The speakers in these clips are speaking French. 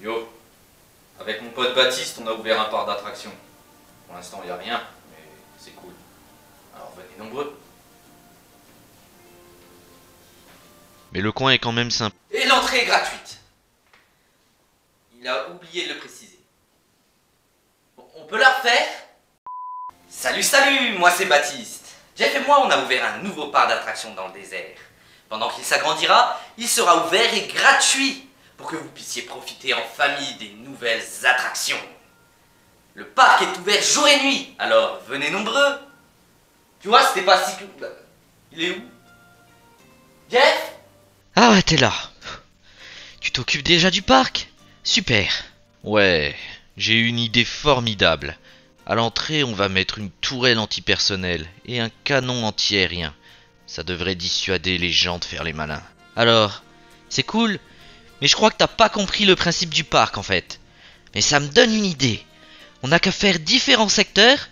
Yo, avec mon pote Baptiste, on a ouvert un parc d'attractions. Pour l'instant, il n'y a rien, mais c'est cool. Alors venez nombreux. Mais le coin est quand même sympa. Et l'entrée est gratuite. Il a oublié de le préciser. On peut la refaire? Salut, salut, moi c'est Baptiste. Jeff et moi, on a ouvert un nouveau parc d'attractions dans le désert. Pendant qu'il s'agrandira, il sera ouvert et gratuit pour que vous puissiez profiter en famille des nouvelles attractions. Le parc est ouvert jour et nuit, alors venez nombreux. Tu vois, c'était pas si... Il est où? Jeff? Ah, t'es là. Tu t'occupes déjà du parc? Super. Ouais, j'ai une idée formidable. À l'entrée, on va mettre une tourelle antipersonnelle et un canon antiaérien. Ça devrait dissuader les gens de faire les malins. Alors, c'est cool, mais je crois que t'as pas compris le principe du parc en fait. Mais ça me donne une idée. On n'a qu'à faire différents secteurs,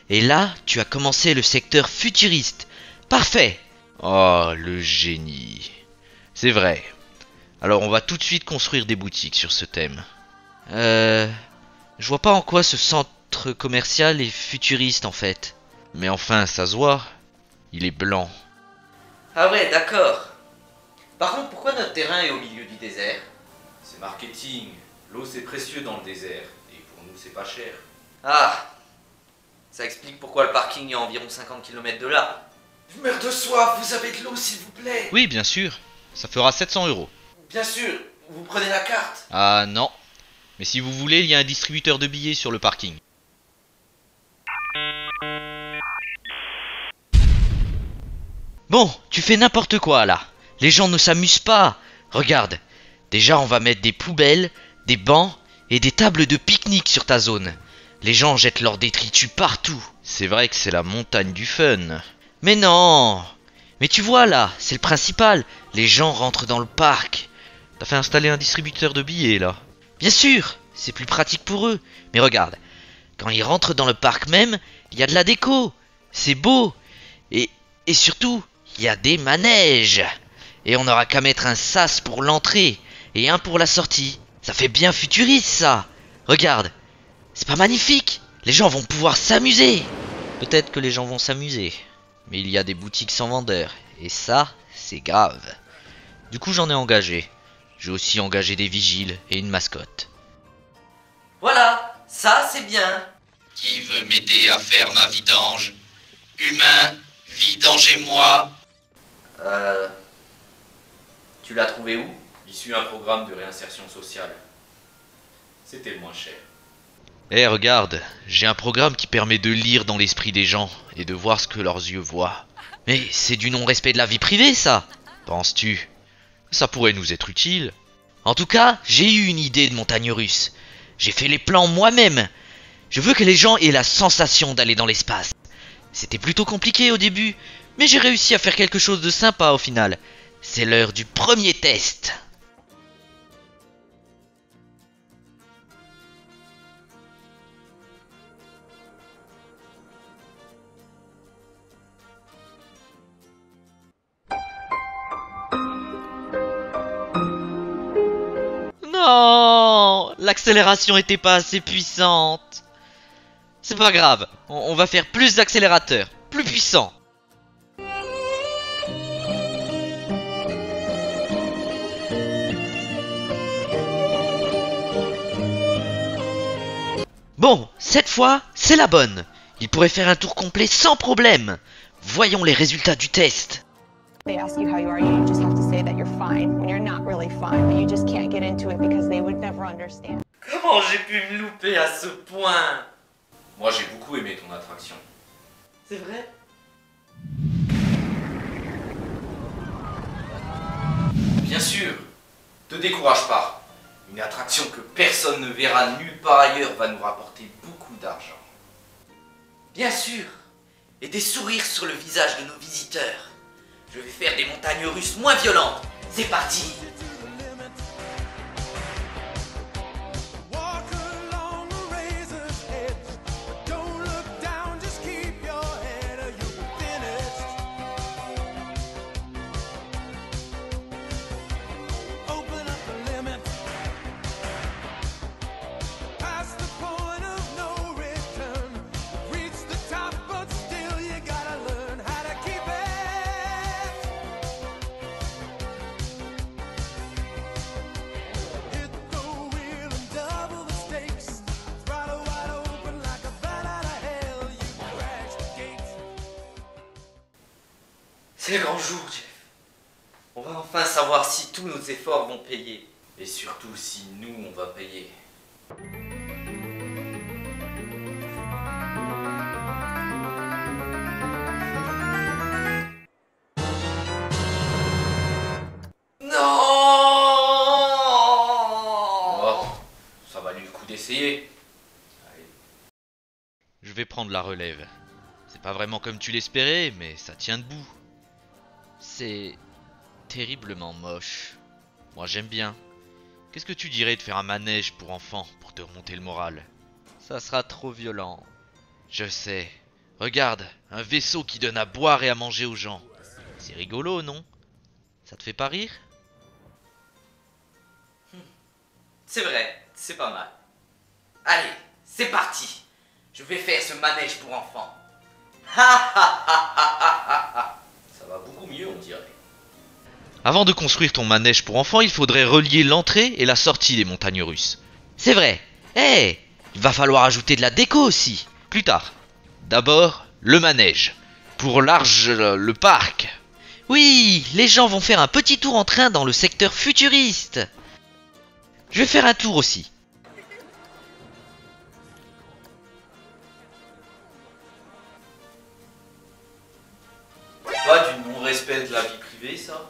et là, tu as commencé le secteur futuriste. Parfait. Oh, le génie. C'est vrai. Alors on va tout de suite construire des boutiques sur ce thème. Je vois pas en quoi ce centre commercial est futuriste en fait. Mais enfin, ça se voit. Il est blanc. Ah ouais, d'accord. Par contre, pourquoi notre terrain est au milieu du désert? C'est marketing. L'eau c'est précieux dans le désert. Et pour nous c'est pas cher. Ah, ça explique pourquoi le parking est à environ 50 km de là. Je meurs de soif, vous avez de l'eau s'il vous plaît? Oui, bien sûr. Ça fera 700 €. Bien sûr, vous prenez la carte? Ah non. Mais si vous voulez, il y a un distributeur de billets sur le parking. Bon, tu fais n'importe quoi là. Les gens ne s'amusent pas. Regarde. Déjà, on va mettre des poubelles, des bancs et des tables de pique-nique sur ta zone. Les gens jettent leurs détritus partout. C'est vrai que c'est la montagne du fun. Mais non. Mais tu vois là, c'est le principal. Les gens rentrent dans le parc. T'as fait installer un distributeur de billets là? Bien sûr, c'est plus pratique pour eux. Mais regarde, quand ils rentrent dans le parc même, il y a de la déco. C'est beau. Et surtout, il y a des manèges. Et on n'aura qu'à mettre un sas pour l'entrée et un pour la sortie. Ça fait bien futuriste ça. Regarde, c'est pas magnifique? Les gens vont pouvoir s'amuser. Peut-être que les gens vont s'amuser. Mais il y a des boutiques sans vendeurs. Et ça, c'est grave. Du coup, j'en ai engagé. J'ai aussi engagé des vigiles et une mascotte. Voilà, ça c'est bien. Qui veut m'aider à faire ma vidange? Humain, vidangez-moi. Tu l'as trouvé où? Issu d'un programme de réinsertion sociale. C'était le moins cher. Eh regarde, j'ai un programme qui permet de lire dans l'esprit des gens et de voir ce que leurs yeux voient. Mais c'est du non-respect de la vie privée ça, penses-tu? Ça pourrait nous être utile. En tout cas, j'ai eu une idée de montagne russe. J'ai fait les plans moi-même. Je veux que les gens aient la sensation d'aller dans l'espace. C'était plutôt compliqué au début, mais j'ai réussi à faire quelque chose de sympa au final. C'est l'heure du premier test. Non, l'accélération était pas assez puissante. C'est pas grave, on va faire plus d'accélérateur, plus puissant. Bon, cette fois, c'est la bonne. Il pourrait faire un tour complet sans problème. Voyons les résultats du test. They ask you how you are, you just have to say that you're fine when you're not really fine, but you just can't get into it because they would never understand. Comment j'ai pu me louper à ce point? Moi j'ai beaucoup aimé ton attraction. C'est vrai? Bien sûr, te décourage pas. Une attraction que personne ne verra nulle part ailleurs va nous rapporter beaucoup d'argent. Bien sûr, et des sourires sur le visage de nos visiteurs. Je vais faire des montagnes russes moins violentes. C'est parti! C'est le grand jour, Jeff. On va enfin savoir si tous nos efforts vont payer. Et surtout si nous, on va payer. Oh, ça valait le coup d'essayer. Allez. Je vais prendre la relève. C'est pas vraiment comme tu l'espérais, mais ça tient debout. C'est terriblement moche. Moi j'aime bien. Qu'est-ce que tu dirais de faire un manège pour enfants pour te remonter le moral? Ça sera trop violent. Je sais. Regarde, un vaisseau qui donne à boire et à manger aux gens. C'est rigolo, non? Ça te fait pas rire? C'est vrai, c'est pas mal. Allez, c'est parti. Je vais faire ce manège pour enfants. Ha ha ha ha ha ha. Ça va beaucoup mieux, on dirait. Avant de construire ton manège pour enfants, il faudrait relier l'entrée et la sortie des montagnes russes. C'est vrai. Il va falloir ajouter de la déco aussi. Plus tard. D'abord, le manège. Pour large le parc. Oui, les gens vont faire un petit tour en train dans le secteur futuriste. Je vais faire un tour aussi. Pas du non-respect de la vie privée, ça?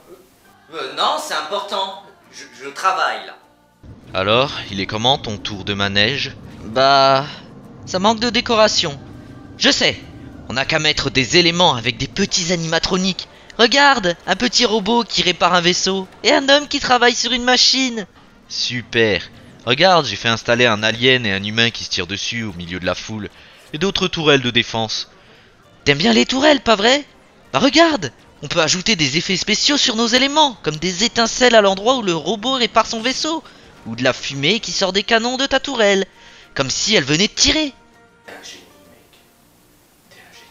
Non, c'est important. Je travaille, là. Alors, il est comment ton tour de manège? Bah, ça manque de décoration. Je sais, on n'a qu'à mettre des éléments avec des petits animatroniques. Regarde, un petit robot qui répare un vaisseau et un homme qui travaille sur une machine. Super. Regarde, j'ai fait installer un alien et un humain qui se tirent dessus au milieu de la foule. Et d'autres tourelles de défense. T'aimes bien les tourelles, pas vrai? Bah regarde, on peut ajouter des effets spéciaux sur nos éléments, comme des étincelles à l'endroit où le robot répare son vaisseau, ou de la fumée qui sort des canons de ta tourelle, comme si elle venait de tirer. T'es un génie, mec. T'es un génie.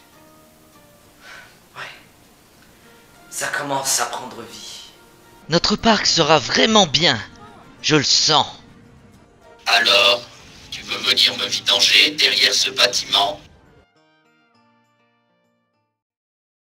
Ouais. Ça commence à prendre vie. Notre parc sera vraiment bien, je le sens. Alors, tu veux venir me vidanger derrière ce bâtiment?